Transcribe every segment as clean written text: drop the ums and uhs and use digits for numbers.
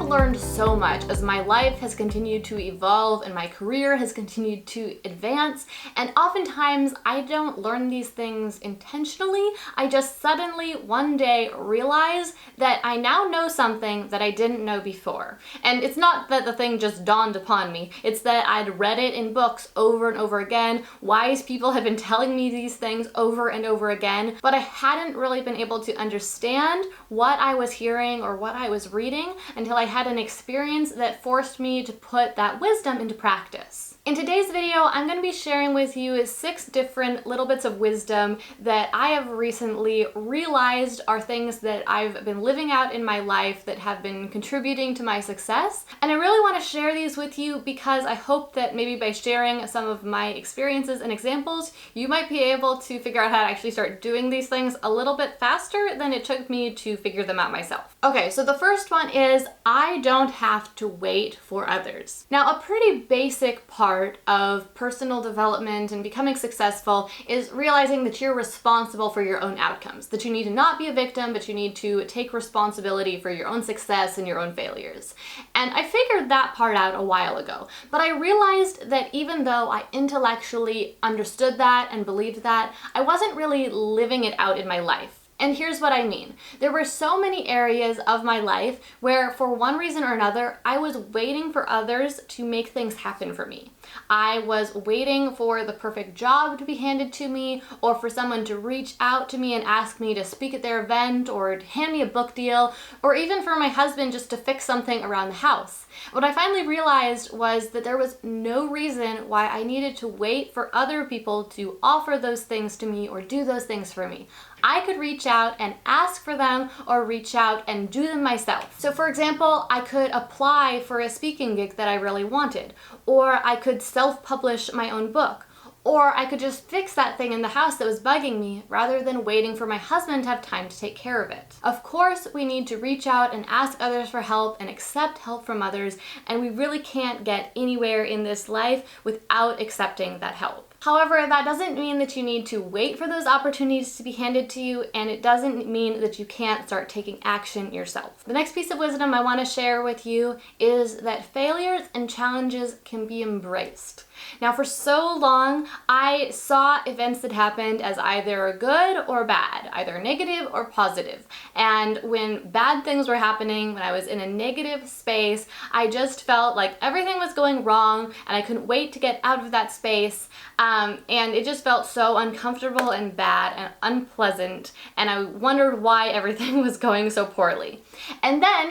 learned so much as my life has continued to evolve and my career has continued to advance, and oftentimes I don't learn these things intentionally. I just suddenly one day realize that I now know something that I didn't know before. And it's not that the thing just dawned upon me, it's that I'd read it in books over and over again. Wise people had been telling me these things over and over again, but I hadn't really been able to understand what I was hearing or what I was reading until I had an experience that forced me to put that wisdom into practice. In today's video, I'm going to be sharing with you 6 different little bits of wisdom that I have recently realized are things that I've been living out in my life that have been contributing to my success. And I really want to share these with you because I hope that maybe by sharing some of my experiences and examples, you might be able to figure out how to actually start doing these things a little bit faster than it took me to figure them out myself. Okay, so the first one is I don't have to wait for others. Now, a pretty basic part of personal development and becoming successful is realizing that you're responsible for your own outcomes, that you need to not be a victim, but you need to take responsibility for your own success and your own failures. And I figured that part out a while ago, but I realized that even though I intellectually understood that and believed that, I wasn't really living it out in my life. And here's what I mean. There were so many areas of my life where, for one reason or another, I was waiting for others to make things happen for me. I was waiting for the perfect job to be handed to me, or for someone to reach out to me and ask me to speak at their event, or hand me a book deal, or even for my husband just to fix something around the house. What I finally realized was that there was no reason why I needed to wait for other people to offer those things to me or do those things for me. I could reach out and ask for them or reach out and do them myself. So for example, I could apply for a speaking gig that I really wanted, or I could self-publish my own book, or I could just fix that thing in the house that was bugging me rather than waiting for my husband to have time to take care of it. Of course, we need to reach out and ask others for help and accept help from others, and we really can't get anywhere in this life without accepting that help. However, that doesn't mean that you need to wait for those opportunities to be handed to you, and it doesn't mean that you can't start taking action yourself. The next piece of wisdom I want to share with you is that failures and challenges can be embraced. Now, for so long, I saw events that happened as either good or bad, either negative or positive. And when bad things were happening, when I was in a negative space, I just felt like everything was going wrong and I couldn't wait to get out of that space. And it just felt so uncomfortable and bad and unpleasant, and I wondered why everything was going so poorly. And then,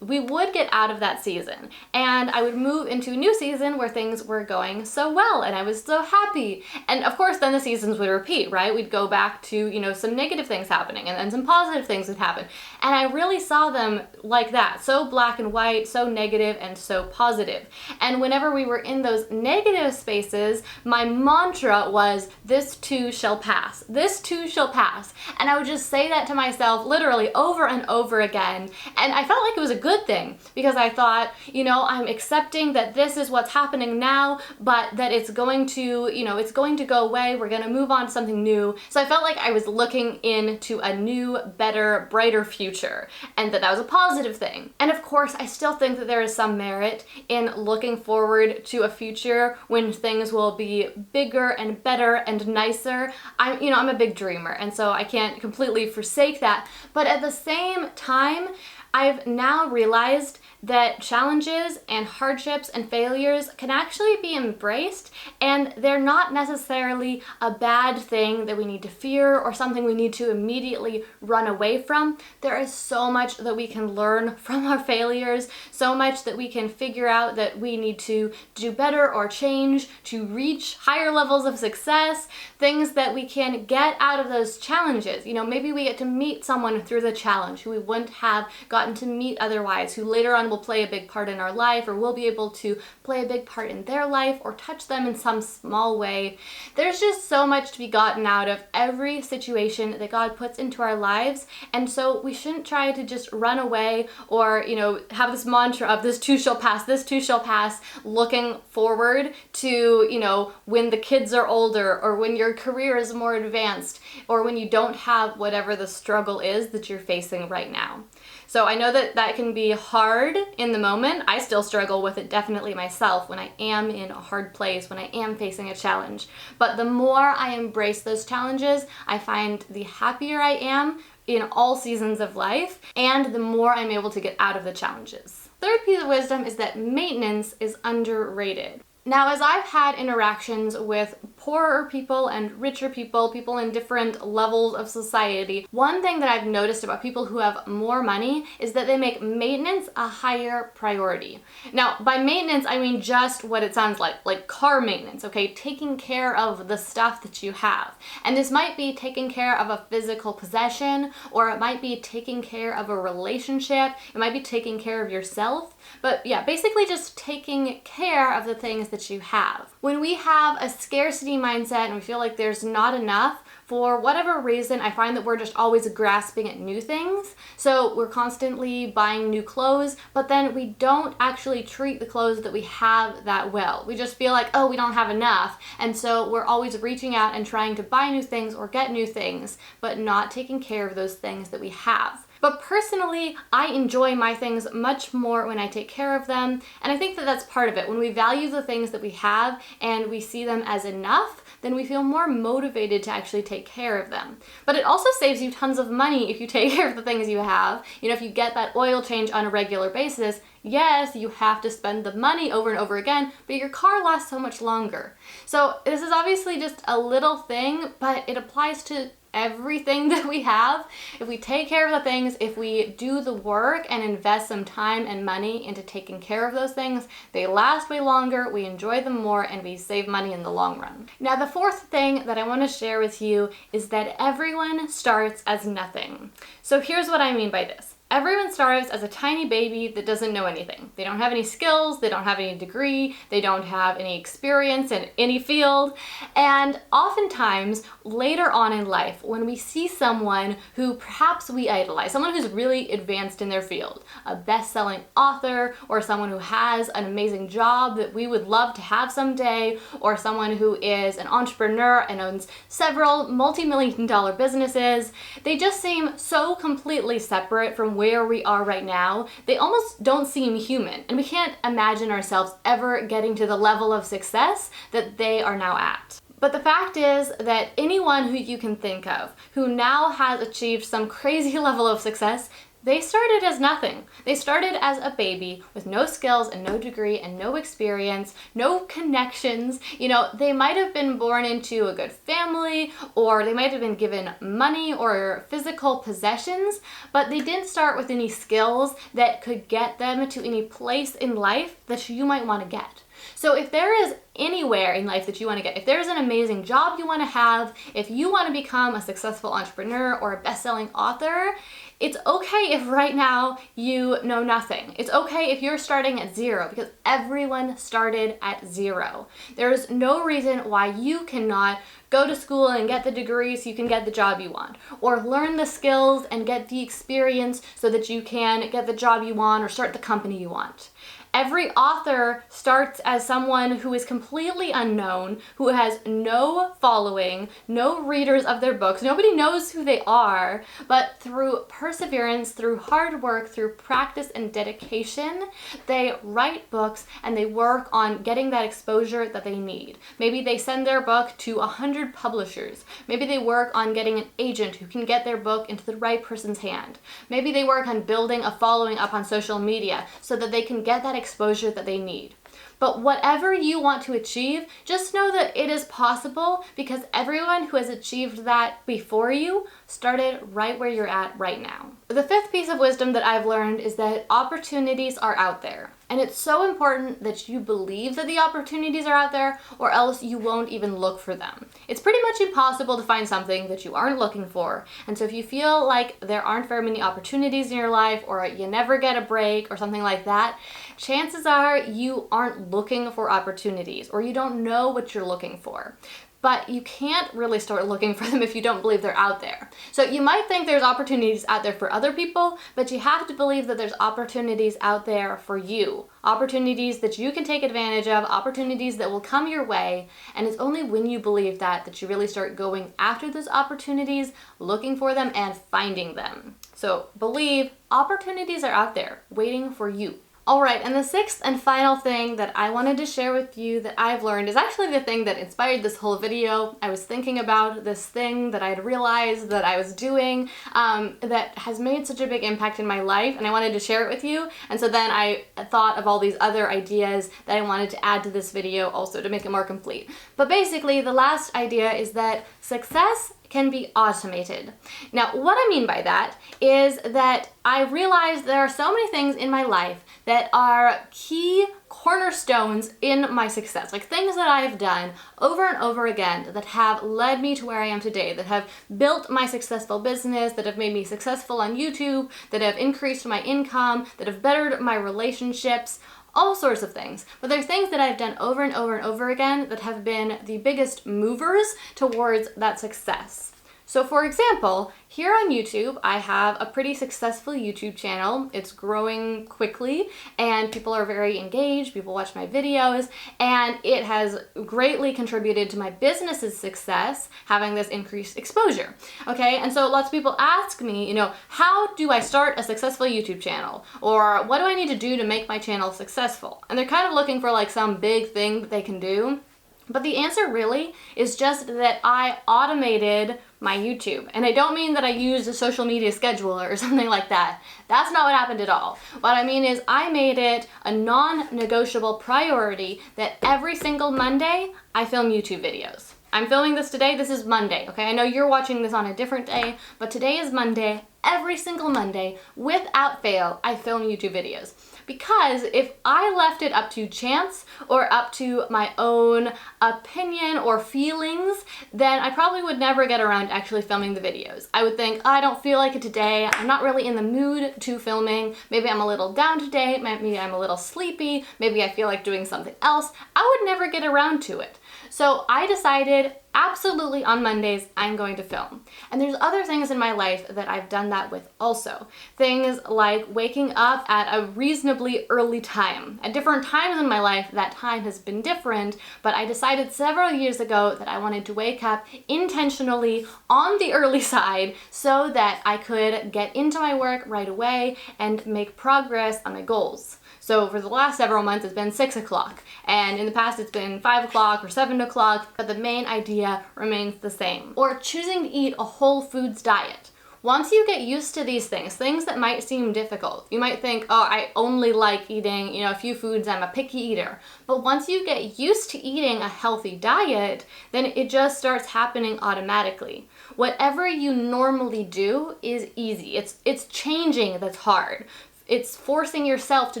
we would get out of that season, and I would move into a new season where things were going so well, and I was so happy. And of course, then the seasons would repeat, right? We'd go back to, some negative things happening, and then some positive things would happen. And I really saw them like that, so black and white, so negative and so positive. And whenever we were in those negative spaces, my mantra was, this too shall pass. This too shall pass. And I would just say that to myself literally over and over again. And I felt like it was a good thing because I thought, I'm accepting that this is what's happening now, but that it's going to, it's going to go away. We're going to move on to something new. So I felt like I was looking into a new, better, brighter future, and that was a positive thing. And of course, I still think that there is some merit in looking forward to a future when things will be bigger and better and nicer. I'm a big dreamer, and so I can't completely forsake that. But at the same time, I've now realized that challenges and hardships and failures can actually be embraced, and they're not necessarily a bad thing that we need to fear or something we need to immediately run away from. There is so much that we can learn from our failures, so much that we can figure out that we need to do better or change to reach higher levels of success, things that we can get out of those challenges. Maybe we get to meet someone through the challenge who we wouldn't have gotten to meet otherwise, who later on will play a big part in our life, or we'll be able to play a big part in their life or touch them in some small way. There's just so much to be gotten out of every situation that God puts into our lives, and so we shouldn't try to just run away or, have this mantra of this too shall pass, looking forward to, when the kids are older, or when your career is more advanced, or when you don't have whatever the struggle is that you're facing right now. So I know that that can be hard in the moment. I still struggle with it definitely myself when I am in a hard place, when I am facing a challenge. But the more I embrace those challenges, I find the happier I am in all seasons of life, and the more I'm able to get out of the challenges. Third piece of wisdom is that maintenance is underrated. Now, as I've had interactions with poorer people and richer people, people in different levels of society, one thing that I've noticed about people who have more money is that they make maintenance a higher priority. Now, by maintenance, I mean just what it sounds like car maintenance, okay? Taking care of the stuff that you have. And this might be taking care of a physical possession, or it might be taking care of a relationship, it might be taking care of yourself, but yeah, basically just taking care of the things that you have. When we have a scarcity mindset and we feel like there's not enough, for whatever reason, I find that we're just always grasping at new things. So we're constantly buying new clothes, but then we don't actually treat the clothes that we have that well. We just feel like, oh, we don't have enough. And so we're always reaching out and trying to buy new things or get new things, but not taking care of those things that we have. But personally, I enjoy my things much more when I take care of them, and I think that that's part of it. When we value the things that we have and we see them as enough, then we feel more motivated to actually take care of them. But it also saves you tons of money if you take care of the things you have. You know, if you get that oil change on a regular basis, yes, you have to spend the money over and over again, but your car lasts so much longer. So this is obviously just a little thing, but it applies to everything that we have. If we take care of the things, if we do the work and invest some time and money into taking care of those things, they last way longer, we enjoy them more, and we save money in the long run. Now, the fourth thing that I want to share with you is that everyone starts as nothing. So here's what I mean by this. Everyone starts as a tiny baby that doesn't know anything. They don't have any skills, they don't have any degree, they don't have any experience in any field. And oftentimes, later on in life, when we see someone who perhaps we idolize, someone who's really advanced in their field, a best-selling author, or someone who has an amazing job that we would love to have someday, or someone who is an entrepreneur and owns several multi-million-dollar businesses, they just seem so completely separate from where we are right now. They almost don't seem human, and we can't imagine ourselves ever getting to the level of success that they are now at. But the fact is that anyone who you can think of who now has achieved some crazy level of success, they started as nothing. They started as a baby with no skills and no degree and no experience, no connections. You know, they might have been born into a good family, or they might have been given money or physical possessions, but they didn't start with any skills that could get them to any place in life that you might want to get. So if there is anywhere in life that you want to get, if there's an amazing job you want to have, if you want to become a successful entrepreneur or a best-selling author, it's okay if right now you know nothing. It's okay if you're starting at zero, because everyone started at zero. There's no reason why you cannot go to school and get the degree so you can get the job you want, or learn the skills and get the experience so that you can get the job you want or start the company you want. Every author starts as someone who is completely unknown, who has no following, no readers of their books. Nobody knows who they are, but through perseverance, through hard work, through practice and dedication, they write books and they work on getting that exposure that they need. Maybe they send their book to 100 publishers. Maybe they work on getting an agent who can get their book into the right person's hand. Maybe they work on building a following up on social media so that they can get that exposure that they need. But whatever you want to achieve, just know that it is possible, because everyone who has achieved that before you started right where you're at right now. The fifth piece of wisdom that I've learned is that opportunities are out there. And it's so important that you believe that the opportunities are out there, or else you won't even look for them. It's pretty much impossible to find something that you aren't looking for. And so if you feel like there aren't very many opportunities in your life, or you never get a break or something like that, chances are you aren't looking for opportunities, or you don't know what you're looking for. but you can't really start looking for them if you don't believe they're out there. So you might think there's opportunities out there for other people, but you have to believe that there's opportunities out there for you. Opportunities that you can take advantage of, opportunities that will come your way, and it's only when you believe that you really start going after those opportunities, looking for them, and finding them. So believe opportunities are out there waiting for you. All right, and the sixth and final thing that I wanted to share with you that I've learned is actually the thing that inspired this whole video. I was thinking about this thing that I had realized that I was doing that has made such a big impact in my life, and I wanted to share it with you. And so then I thought of all these other ideas that I wanted to add to this video also to make it more complete. But basically, the last idea is that success can be automated. Now, what I mean by that is that I realized there are so many things in my life that are key cornerstones in my success, like things that I've done over and over again that have led me to where I am today, that have built my successful business, that have made me successful on YouTube, that have increased my income, that have bettered my relationships, all sorts of things. But there are things that I've done over and over and over again that have been the biggest movers towards that success. So for example, here on YouTube, I have a pretty successful YouTube channel. It's growing quickly and people are very engaged, people watch my videos, and it has greatly contributed to my business's success, having this increased exposure. Okay, and so lots of people ask me, how do I start a successful YouTube channel? Or what do I need to do to make my channel successful? And they're kind of looking for like some big thing that they can do. But the answer really is just that I automated my YouTube. And I don't mean that I used a social media scheduler or something like that. That's not what happened at all. What I mean is I made it a non-negotiable priority that every single Monday I film YouTube videos. I'm filming this today. This is Monday, okay? I know you're watching this on a different day, but today is Monday. Every single Monday, without fail, I film YouTube videos. Because if I left it up to chance or up to my own opinion or feelings, then I probably would never get around to actually filming the videos. I would think, oh, I don't feel like it today. I'm not really in the mood to filming. Maybe I'm a little down today. Maybe I'm a little sleepy. Maybe I feel like doing something else. I would never get around to it. So I decided absolutely on Mondays I'm going to film. And there's other things in my life that I've done that with also. Things like waking up at a reasonably early time. At different times in my life, that time has been different, but I decided several years ago that I wanted to wake up intentionally on the early side so that I could get into my work right away and make progress on my goals. So for the last several months, it's been 6 o'clock, and in the past it's been 5 o'clock or 7 o'clock, but the main idea remains the same. Or choosing to eat a whole foods diet. Once you get used to these things that might seem difficult, you might think, oh, I only like eating, a few foods, I'm a picky eater. But once you get used to eating a healthy diet, then it just starts happening automatically. Whatever you normally do is easy. It's changing that's hard. It's forcing yourself to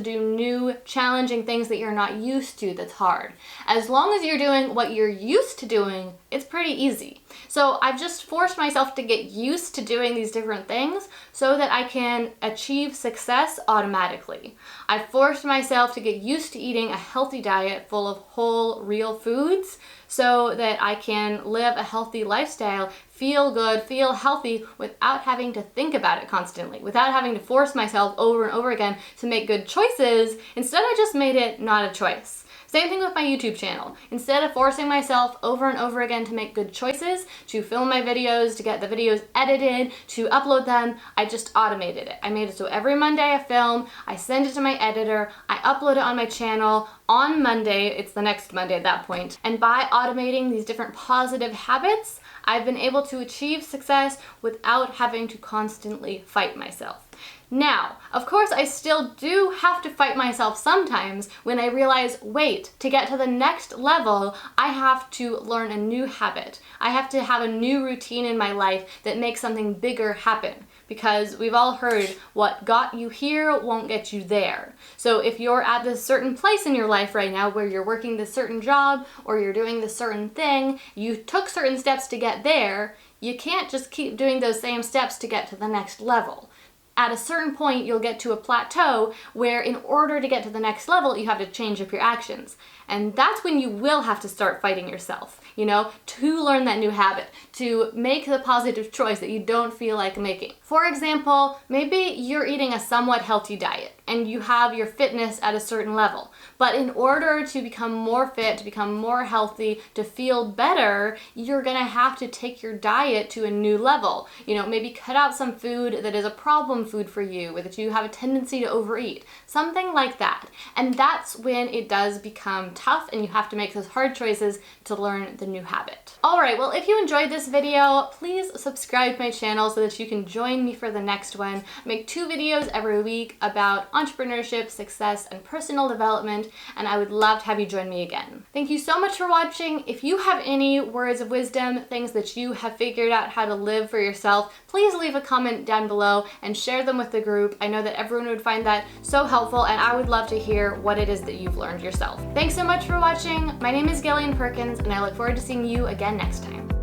do new, challenging things that you're not used to that's hard. As long as you're doing what you're used to doing, it's pretty easy. So I've just forced myself to get used to doing these different things so that I can achieve success automatically. I've forced myself to get used to eating a healthy diet full of whole, real foods so that I can live a healthy lifestyle, feel good, feel healthy without having to think about it constantly, without having to force myself over and over again to make good choices. Instead, I just made it not a choice. Same thing with my YouTube channel. Instead of forcing myself over and over again to make good choices, to film my videos, to get the videos edited, to upload them, I just automated it. I made it so every Monday I film, I send it to my editor, I upload it on my channel. On Monday, it's the next Monday at that point. And by automating these different positive habits, I've been able to achieve success without having to constantly fight myself. Now, of course, I still do have to fight myself sometimes when I realize, wait, to get to the next level, I have to learn a new habit. I have to have a new routine in my life that makes something bigger happen. Because we've all heard what got you here won't get you there. So if you're at this certain place in your life right now where you're working this certain job or you're doing this certain thing, you took certain steps to get there, you can't just keep doing those same steps to get to the next level. At a certain point, you'll get to a plateau where in order to get to the next level, you have to change up your actions. And that's when you will have to start fighting yourself, you know, to learn that new habit, to make the positive choice that you don't feel like making. For example, maybe you're eating a somewhat healthy diet and you have your fitness at a certain level. But in order to become more fit, to become more healthy, to feel better, you're gonna have to take your diet to a new level. You know, maybe cut out some food that is a problem food for you, or that you have a tendency to overeat. Something like that. And that's when it does become tough and you have to make those hard choices to learn the new habit. All right, well, if you enjoyed this video, please subscribe to my channel so that you can join me for the next one. I make 2 videos every week about entrepreneurship, success, and personal development, and I would love to have you join me again. Thank you so much for watching. If you have any words of wisdom, things that you have figured out how to live for yourself, please leave a comment down below and share them with the group. I know that everyone would find that so helpful, and I would love to hear what it is that you've learned yourself. Thanks so much for watching. My name is Gillian Perkins, and I look forward to seeing you again next time.